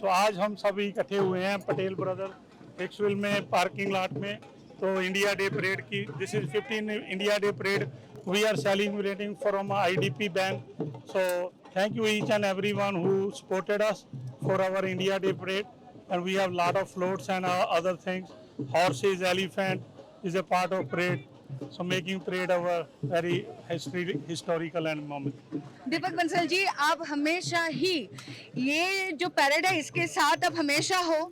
तो आज हम सभी इकट्ठे हुए हैं पटेल ब्रदर हिक्सविल में पार्किंग लॉट में। तो इंडिया डे परेड की this is 15 India day parade we are celebrating from IDP bank. So thank you each and everyone who supported us for our India day parade and we have lot of floats and other things. Horses, elephant is a part of parade, so making parade our very historical and moment. दीपक बंसल जी, आप हमेशा ही ये जो parade है इसके साथ आप हमेशा हो,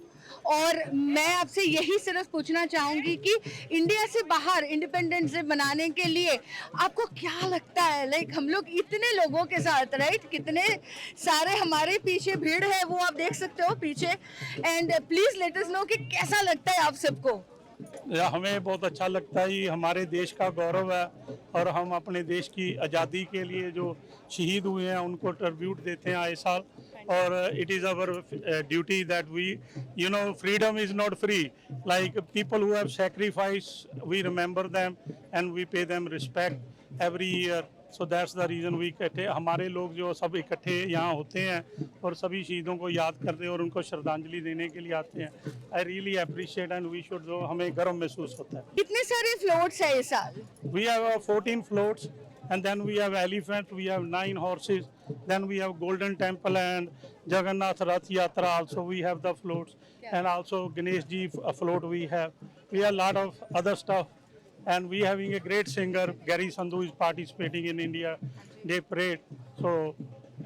और मैं आपसे यही सिर्फ पूछना चाहूंगी कि इंडिया से बाहर इंडिपेंडेंस डे मनाने के लिए आपको क्या लगता है? लाइक हम लोग इतने लोगों के साथ, राइट, कितने सारे हमारे पीछे भीड़ है, वो आप देख सकते हो पीछे। And please let us know कि कैसा लगता है आप सबको? हमें बहुत अच्छा लगता है, ये हमारे देश का गौरव है और हम अपने देश की आज़ादी के लिए जो शहीद हुए हैं उनको ट्रिब्यूट देते हैं आए साल। और it is our duty that we freedom is not free, like people who have sacrifice we remember them and we pay them respect every year. So that's the reason we इकट्ठे, हमारे लोग जो सब इकट्ठे यहाँ होते हैं और सभी शहीदों को याद करते हैं और उनको श्रद्धांजलि देने के लिए आते हैं। I really appreciate and we should, जो हमें गर्व महसूस होता है। कितने सारे फ्लोट्स है इस साल? We have 14 floats and then we have elephant, we have 9 horses, then we have Golden Temple and Jagannath Rath Yatra also we have the floats, and also Ganesh Ji float we have. We have a lot of other stuff and we having a great singer Gary Sandhu is participating in India Day Parade. So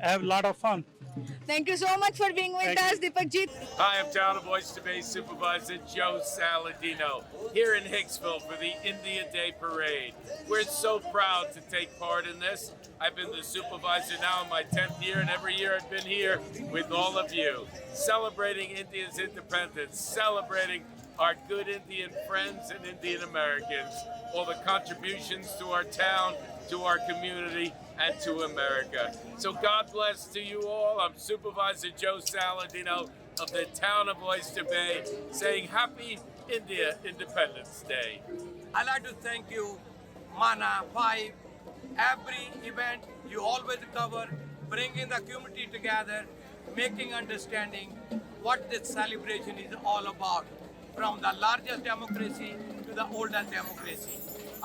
I have a lot of fun. Thank you so much for being with Thank us, Deepak ji. Hi, I'm Town of Oyster Bay Supervisor Joe Saladino here in Hicksville for the India Day Parade. We're so proud to take part in this. I've been the supervisor now in my 10th year, and every year I've been here with all of you, celebrating India's independence, celebrating our good Indian friends and Indian Americans, all the contributions to our town, to our community, and to America. So God bless to you all. I'm Supervisor Joe Saladino of the Town of Oyster Bay, saying Happy India Independence Day. I'd like to thank you, Mana 5. Every event you always cover, bringing the community together, making understanding what this celebration is all about, from the largest democracy to the oldest democracy.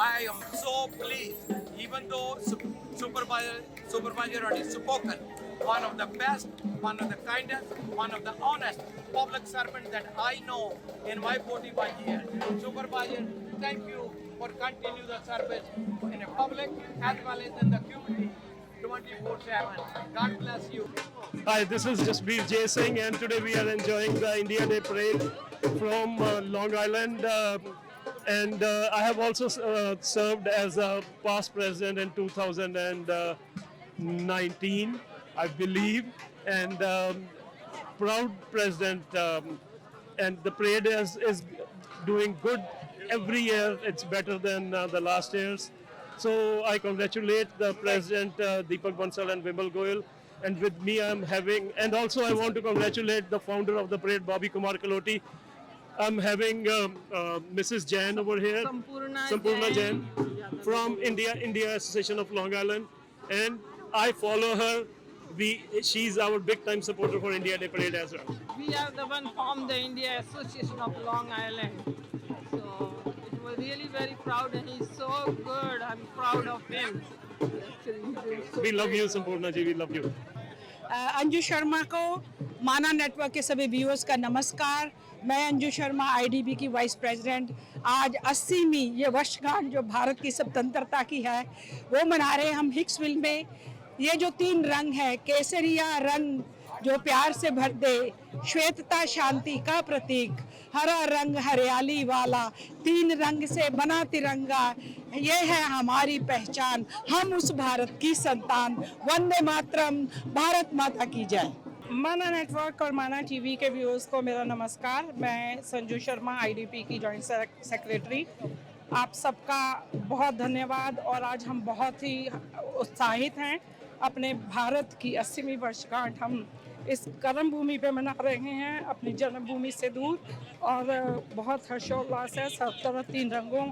I am so pleased, even though Supervisor already spoken, one of the best, one of the kindest, one of the honest public servant that I know in my 45 years. Supervisor, thank you for continue the service in the public as well as in the community 24/7. God bless you. Hi, this is Jasbir J. Singh, and today we are enjoying the India Day Parade from Long Island. I have also served as a past president in 2019, I believe, and proud president. And the parade is doing good every year. It's better than the last years. So I congratulate the president Deepak Bansal and Vimal Goyal. And with me I'm having, and also I want to congratulate the founder of the parade, Bobby Kumar Kaloti. I'm having Mrs. Jain over here, Sampurna Jain from India Association of Long Island, and I follow her. She's our big time supporter for India Day Parade as well. We are the one from the India Association of Long Island. So it was really very proud, and he's so good. I'm proud of him. We love you, Sampurna ji. We love you. Anju Sharma को माना network के सभी viewers का नमस्कार। मैं Anju Sharma IDB की vice president. आज 80वीं ये वर्षगांठ जो भारत की स्वतंत्रता की है वो मना रहे हैं हम हिक्सविल में। ये जो 3 रंग है, केसरिया रंग जो प्यार से भर दे, श्वेतता शांति का प्रतीक, हरा रंग हरियाली वाला, 3 रंग से बना तिरंगा, ये है हमारी पहचान, हम उस भारत की संतान। वंदे मातरम, भारत माता की जय। माना नेटवर्क और माना टीवी के व्यूअर्स को मेरा नमस्कार। मैं संजू शर्मा आईडीपी की जॉइंट सेक्रेटरी। आप सबका बहुत धन्यवाद। और आज हम बहुत ही उत्साहित हैं। अपने भारत की 80वीं वर्षगांठ हम इस कर्म भूमि पे मना रहे हैं, अपनी जन्मभूमि से दूर, और बहुत हर्षोल्लास है। सब तरफ 3 रंगों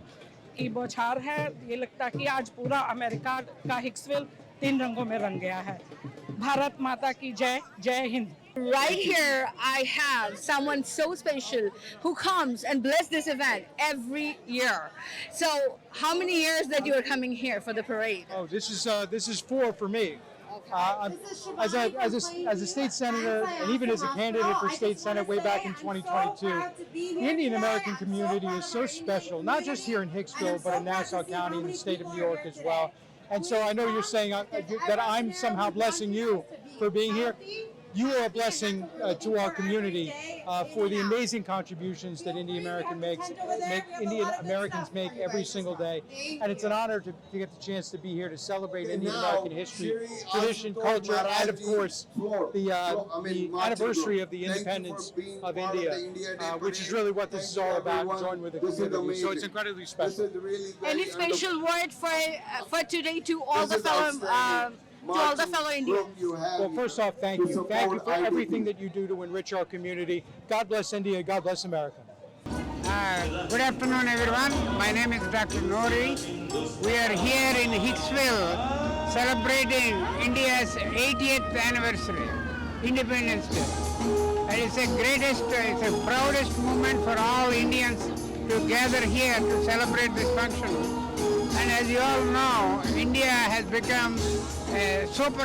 की बौछार है। ये लगता है कि आज पूरा अमेरिका का हिक्सविल 3 रंगों में रंग गया है। भारत माता की जय। जय Hind. Right here, I have someone so special who comes and bless this event every year. So, how many years that you are coming here for the parade? Oh, this is 4 for me. As a state senator and even as a candidate for state senate way back in 2022, the Indian American community is so special, not just here in Hicksville, but in Nassau County and the state of New York as well. And so I know you're saying that I'm somehow blessing you for being here. You are a blessing to our community for the amazing contributions that Indian Americans make every single day, and it's an honor to get the chance to be here to celebrate Indian American history, tradition, culture, and of course the anniversary of the independence of India, which is really what this is all about. Join with the community, so it's incredibly special. Any special word for today to all the fellow Indians? Well, first off, thank you. Thank you for everything that you do to enrich our community. God bless India. God bless America. Good afternoon, everyone. My name is Dr. Nori. We are here in Hicksville celebrating India's 80th anniversary, Independence Day. And it's the proudest moment for all Indians to gather here to celebrate this function. And as you all know, India has become a super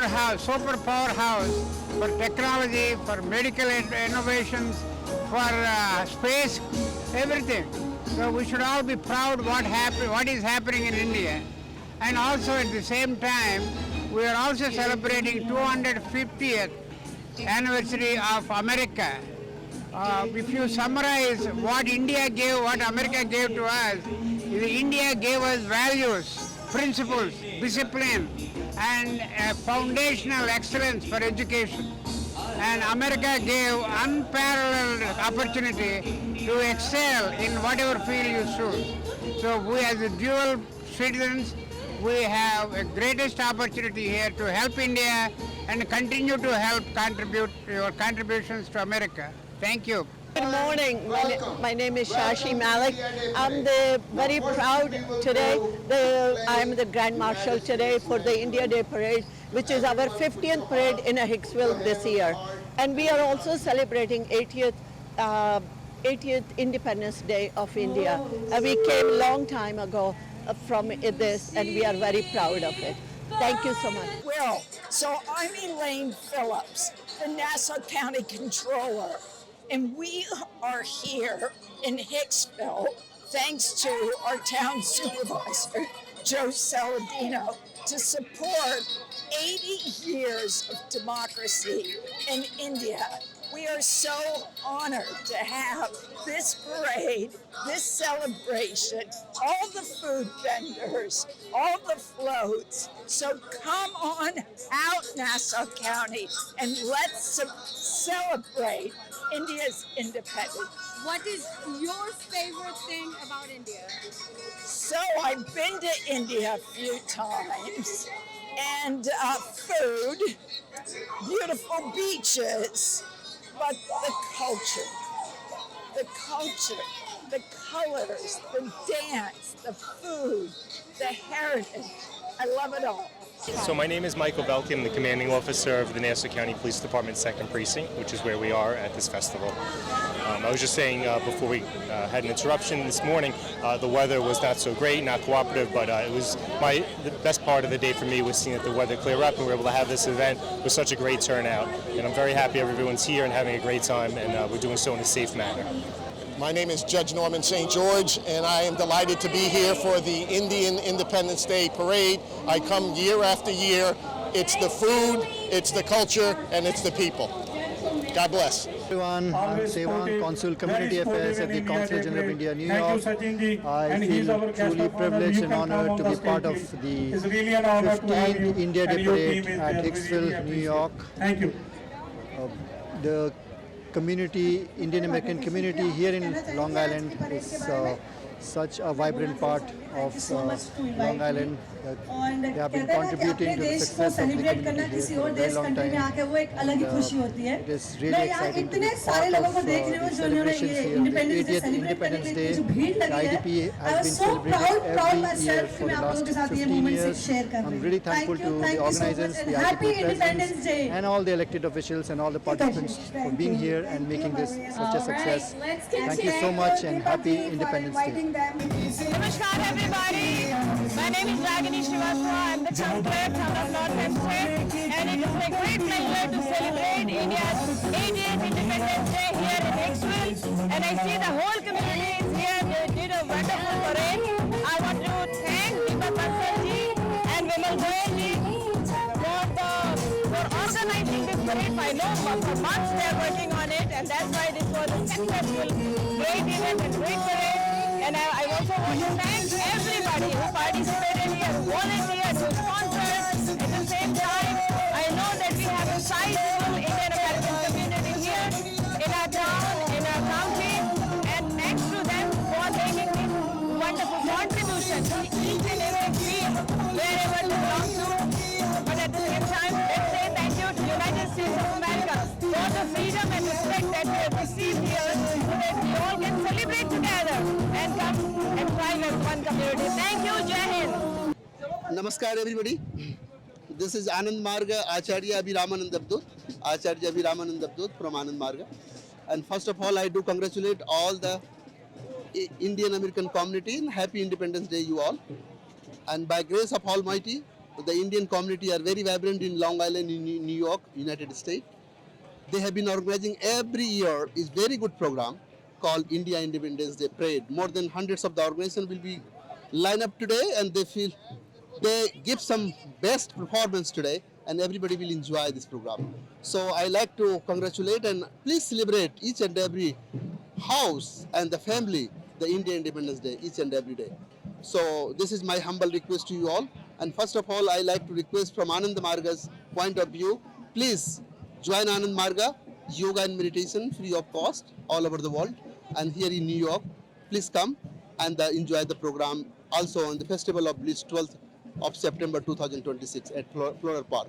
powerhouse for technology, for medical innovations, for space, everything. So we should all be proud what is happening in India. And also at the same time, we are also celebrating 250th anniversary of America. If you summarize what India gave, what America gave to us, India gave us values, principles, discipline, and foundational excellence for education. And America gave unparalleled opportunity to excel in whatever field you choose. So we as a dual citizens, we have a greatest opportunity here to help India and continue to contribute your contributions to America. Thank you. Good morning. My name is Shashi Malik. I'm very proud today. I'm the Grand Marshal today for the India Day Parade, which is our 50th parade in Hicksville this year. And we are also celebrating 80th Independence Day of India. We came a long time ago from this, and we are very proud of it. Thank you so much. Well, so I'm Elaine Phillips, the Nassau County Controller. And we are here in Hicksville thanks to our town supervisor, Joe Saladino, to support 80 years of democracy in India. We are so honored to have this parade, this celebration, all the food vendors, all the floats. So come on out, Nassau County, and let's celebrate India's independence. What is your favorite thing about India? So I've been to India a few times, and food, beautiful beaches, but the culture, the colors, the dance, the food, the heritage. I love it all. So my name is Michael Belkin. I'm the commanding officer of the Nassau County Police Department 2nd Precinct, which is where we are at this festival. I was just saying before we had an interruption this morning, the weather was not so great, not cooperative, but it was the best part of the day for me was seeing that the weather clear up and we were able to have this event with such a great turnout. And I'm very happy everyone's here and having a great time, and we're doing so in a safe manner. My name is Judge Norman St. George, and I am delighted to be here for the Indian Independence Day Parade. I come year after year. It's the food, it's the culture, and it's the people. God bless. Everyone, I'm Sevan, Consul Community Affairs at the Consulate General of India, New York. I feel truly privileged and honored to be part of the 15th India Day Parade at Hicksville, New York. Thank you. The community, Indian American community here in Long Island is such a vibrant part of Long Island. They have been contributing to the success of the community here for a very long time. It is really exciting to be part of the celebrations here. The 80th Independence Day, the IDP has been celebrated every year for the last 15 years. I'm really thankful to the organizers, the IDP presidents, and all the elected officials and all the participants for being here and making this such a success. Thank you so much and happy Independence Day. Namaskar everybody. My name is Ragini Srivastava. I'm the conclave of North Hempstead, and it is a great pleasure to celebrate India's 80th Independence Day here in Hicksville. And I see the whole community is here. They did a wonderful parade. I want to thank Deepa Bansal-ji and Vimal Goyal-ji for organizing this parade. I know for months they are working on it, and that's why this was a successful, great event and great parade. And I also want to thank everybody who participated here, who volunteered, who sponsored. At the same time, I know that we have a sizable Indian American community here in our town, in our county, and thanks to them for making this wonderful contribution to each and every field, wherever they belong to. But at the same time, let's say thank you to the United States of America for the freedom and respect that we have received here, so that we all can celebrate together and come and thrive as one community. Thank you, Jai Hind. Namaskar everybody. This is Anand Marga Acharya Abhiramanand Abdut. Acharya Abhiramanand Abdut from Anand Marga. And first of all, I do congratulate all the Indian American community and happy Independence Day you all. And by grace of Almighty, the Indian community are very vibrant in Long Island, in New York, United States. They have been organizing every year is very good program called India Independence Day Parade. More than hundreds of the organization will be line up today, and they give some best performance today, and everybody will enjoy this program. So I like to congratulate and please celebrate each and every house and the family the India Independence Day each and every day. So this is my humble request to you all. And first of all, I like to request from Anand Marga's point of view, please join Anand Marga yoga and meditation free of cost all over the world. And here in New York, please come and enjoy the program also on the Festival of Bliss 12th of September 2026 at Floral Park.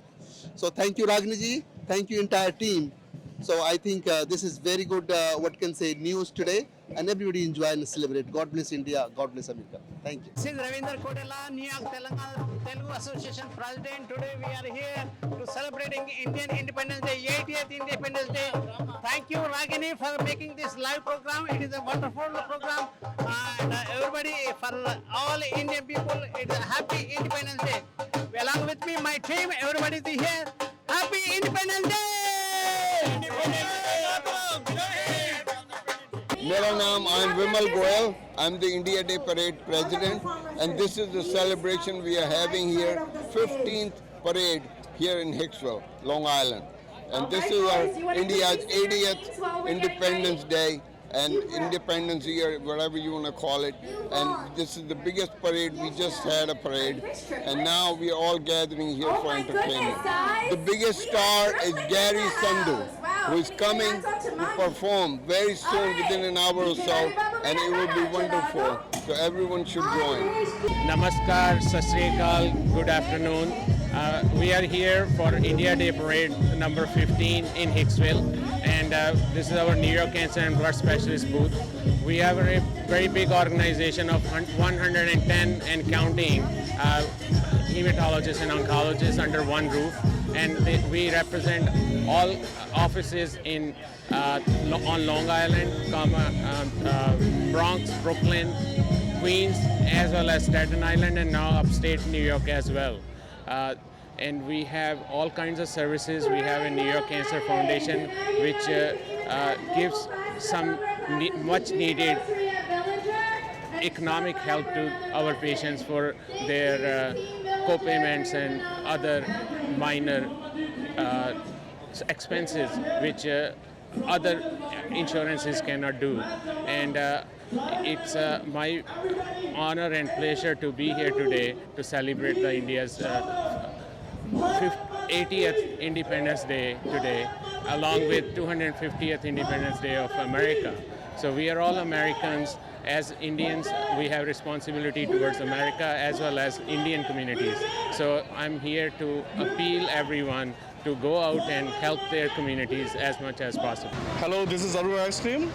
So thank you Ragini ji, thank you entire team. So I think this is very good, news today, and everybody enjoy and celebrate. God bless India, God bless America. Thank you. This is Ravinder Kotela, New York Telangana Telugu Association President. Today we are here to celebrating Indian Independence Day, 80th Independence Day. Thank you Ragini for making this live program. It is a wonderful program, and everybody, for all Indian people, it's a happy Independence Day. Along with me, my team, everybody is here. Happy Independence Day! मेरा नाम I am Vimal Goyal. I am the India Day Parade President, and this is the celebration we are having here, 15th parade here in Hicksville, Long Island. And this is our India's 80th Independence Day and Independence Year, whatever you want to call it. And this is the biggest parade. We just had a parade, and now we are all gathering here for entertainment. The biggest star is Gary Sandhu, who is coming to perform very soon, within an hour or so, and it will be wonderful. So everyone should join. Namaskar, Sat Sri Akal, good afternoon. We are here for India Day Parade number 15 in Hicksville, and this is our New York Cancer and Blood Specialist booth. We have a very big organization of 110 and counting hematologists and oncologists under one roof, and we represent all offices in on Long Island, Bronx, Brooklyn, Queens, as well as Staten Island, and now upstate New York as well. And we have all kinds of services. We have a New York Cancer Foundation, which gives some much needed economic help to our patients for their co-payments and other minor expenses which other insurances cannot do. And it's my honor and pleasure to be here today to celebrate the India's 80th Independence Day today. along with 250th Independence Day of America. So we are all Americans. As Indians, we have responsibility towards America as well as Indian communities. So I'm here to appeal everyone to go out and help their communities as much as possible. Hello, this is Aru Ice Cream.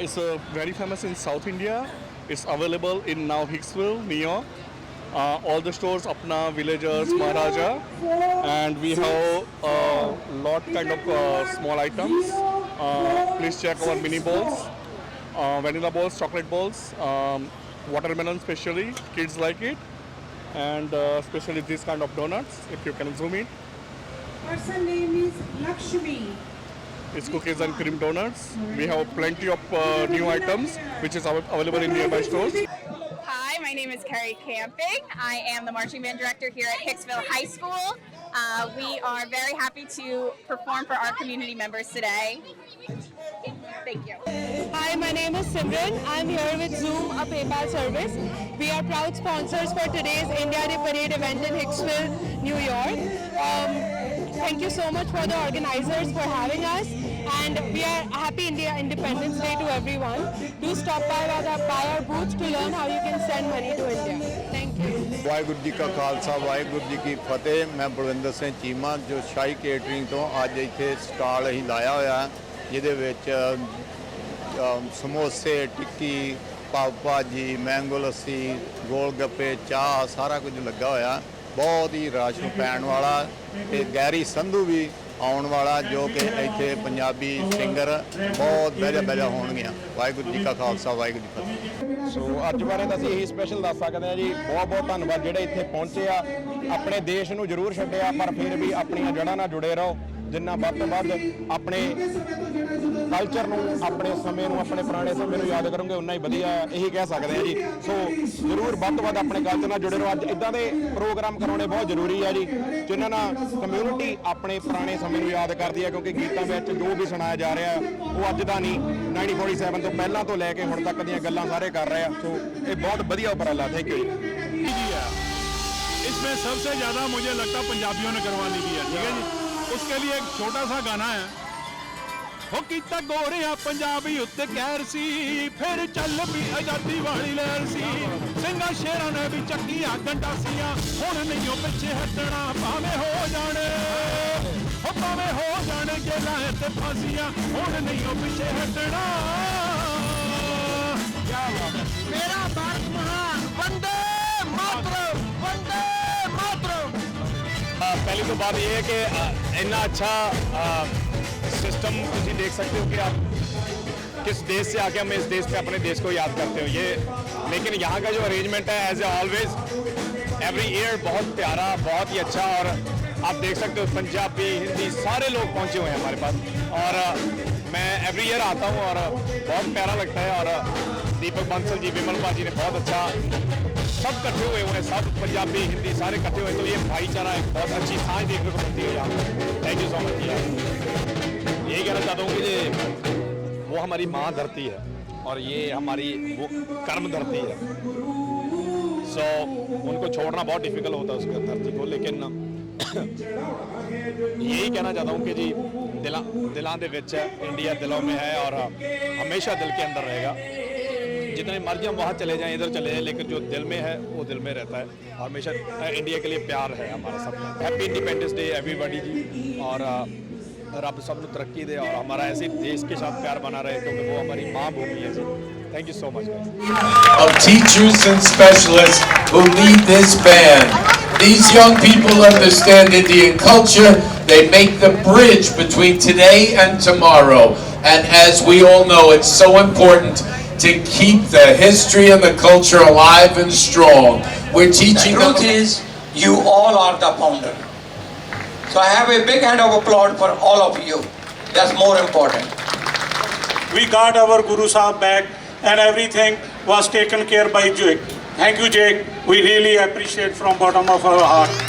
It's very famous in South India. It's available in now Hicksville, New York. All the stores, Apna, Villagers, Maharaja, and we have a lot kind of small items. Please check our mini balls, vanilla balls, chocolate balls, watermelon especially, kids like it, and especially this kind of donuts, if you can zoom in. Person name is Lakshmi. It's cookies and cream donuts. We have plenty of new items which is available in nearby stores. Hi, my name is Carrie Camping. I am the marching band director here at Hicksville High School. We are very happy to perform for our community members today. Thank you. Hi, my name is Simran. I'm here with Zoom, a PayPal service. We are proud sponsors for today's India Day Parade event in Hicksville, New York. Thank you so much for the organizers for having us, and we are happy Independence Day to everyone. Do stop by our booth to learn how you can send money to India. Thank you. Waheguru ji ਕਾ ਖਾਲਸਾ ਵਾਹਿਗੁਰੂ ਜੀ ਕੀ ਫਤਿਹ। ਮੈਂ ਬਲਵਿੰਦਰ ਸਿੰਘ ਚੀਮਾ ਜੋ ਸ਼ਾਹੀ catering ਤੋਂ ਅੱਜ ਇੱਥੇ stall ਅਸੀਂ ਲਾਇਆ ਹੋਇਆ, ਜਿਹਦੇ ਵਿੱਚ ਸਮੋਸੇ, ਟਿੱਕੀ, ਪਾਵ ਭਾਜੀ, ਮੈਂਗੋ ਲੱਸੀ, ਗੋਲ ਗੱਪੇ, ਚਾਹ ਸਾਰਾ ਕੁਝ ਲੱਗਾ ਹੋਇਆ। ਬਹੁਤ ਹੀ ਰਸ਼ ਪੈਣ ਵਾਲਾ ਤੇ ਗੈਰੀ ਸੰਧੂ ਵੀ ਆਉਣ ਵਾਲਾ ਜੋ ਕਿ ਇੱਥੇ ਪੰਜਾਬੀ ਸਿੰਗਰ ਬਹੁਤ ਬਹਿਜਾ ਹੋਣਗੀਆਂ। ਵਾਹਿਗੁਰੂ ਜੀ ਕਾ ਖਾਲਸਾ ਵਾਹਿਗੁਰੂ ਜੀ ਕੀ ਫਤਿਹ। ਸੋ ਅੱਜ ਬਾਰੇ ਤਾਂ ਅਸੀਂ ਇਹੀ ਸਪੈਸ਼ਲ ਦੱਸ ਸਕਦੇ ਹਾਂ ਜੀ। ਬਹੁਤ ਧੰਨਵਾਦ ਜਿਹੜੇ ਇੱਥੇ ਪਹੁੰਚੇ ਆ। ਆਪਣੇ ਦੇਸ਼ ਨੂੰ ਜ਼ਰੂਰ ਛੱਡਿਆ ਪਰ ਫਿਰ ਵੀ ਆਪਣੀਆਂ ਜੜ੍ਹਾਂ ਨਾਲ ਜੁੜੇ ਰਹੋ। ਜਿੰਨਾ ਵੱਧ ਤੋਂ ਵੱਧ ਆਪਣੇ ਕਲਚਰ ਨੂੰ, ਆਪਣੇ ਸਮੇਂ ਨੂੰ, ਆਪਣੇ ਪੁਰਾਣੇ ਸਮੇਂ ਨੂੰ ਯਾਦ ਕਰੋਗੇ ਉਨਾ ਹੀ ਵਧੀਆ ਹੈ, ਇਹੀ ਕਹਿ ਸਕਦੇ ਹਾਂ ਜੀ। ਸੋ ਜ਼ਰੂਰ ਵੱਧ ਤੋਂ ਵੱਧ ਆਪਣੇ ਕਲਚਰ ਨਾਲ ਜੁੜੇ ਰਹੋ। ਅੱਜ ਇੱਦਾਂ ਦੇ ਪ੍ਰੋਗਰਾਮ ਕਰਾਉਣੇ ਬਹੁਤ ਜ਼ਰੂਰੀ ਹੈ ਜੀ, ਜਿਨ੍ਹਾਂ ਨਾਲ ਕਮਿਊਨਿਟੀ ਆਪਣੇ ਪੁਰਾਣੇ ਸਮੇਂ ਨੂੰ ਯਾਦ ਕਰਦੀ ਹੈ, ਕਿਉਂਕਿ ਗੀਤਾਂ ਵਿੱਚ ਜੋ ਵੀ ਸੁਣਾਇਆ ਜਾ ਰਿਹਾ ਉਹ ਅੱਜ ਦਾ ਨਹੀਂ, 1947 ਤੋਂ ਪਹਿਲਾਂ ਤੋਂ ਲੈ ਕੇ ਹੁਣ ਤੱਕ ਦੀਆਂ ਗੱਲਾਂ ਸਾਰੇ ਕਰ ਰਹੇ ਆ। ਸੋ ਇਹ बहुत बढ़िया उपराला। Thank you. इसमें सबसे ज़्यादा मुझे लगता पंजाबियों ने करवा ली है, ठीक है जी। उसके लिए एक छोटा सा गाना है। हो कीता गोरिया पंजाबी उत्ते कहर सी, फिर चल भी आजादी वाली लहर सी। सिंगा शेरां ने भी चक्कियां गंडासियां, हुण नहीं पिछे हटना भावें हो जाने, हो भावें हो जाने जेलां ते फांसियां, हुण नहीं पिछे हटना। क्या बात है। मेरा भारत महान, वंदे मातरम, वंदे मातरम। पहली तो बात यह है कि इतना अच्छा सिस्टम तुम देख सकते हो कि आप किस देश से आके हम इस देश पे अपने देश को याद करते हो ये। लेकिन यहाँ का जो अरेंजमेंट है as a always every year बहुत प्यारा, बहुत ही अच्छा। और आप देख सकते हो पंजाबी, हिंदी सारे लोग पहुँचे हुए हैं हमारे पास। और मैं एवरी ईयर आता हूँ और बहुत प्यारा लगता है। और दीपक बंसल जी, विमल पाजी ने बहुत अच्छा, सब इकट्ठे हुए हैं, सब पंजाबी हिंदी सारे इकट्ठे हुए, तो ये भाईचारा एक बहुत अच्छी साझ देखने को मिलती है यहाँ। थैंक यू सो मच यार। यही कहना चाहता हूँ कि वो हमारी माँ धरती है और ये हमारी वो कर्म धरती है। सो उनको छोड़ना बहुत डिफिकल्ट होता है उस धरती को। लेकिन यही कहना चाहता हूँ कि जी दिलों के विच है, इंडिया दिलों में है और हमेशा दिल के अंदर रहेगा। जितने मर्जी हम वहाँ चले जाएं, इधर चले जाएं, लेकिन जो दिल में है वो दिल में रहता है। हमेशा इंडिया के लिए प्यार है हमारा सबका। हैप्पी इंडिपेंडेंस डे एवरीबॉडी जी। और रब सब को तरक्की दे और हमारा ऐसे देश के साथ प्यार बना रहे, क्योंकि वो हमारी माँ भूमि है जी। Thank you so much, guys. Of teachers and specialists who lead this band. These young people understand Indian culture. They make the bridge between today and tomorrow. And as we all know, it's so important to keep the history and the culture alive and strong. We're teaching them. The truth is, you all are the founder. So I have a big hand of applause for all of you. That's more important. We got our Guru Sahib back and everything was taken care by Jake. Thank you, Jake. We really appreciate from bottom of our heart.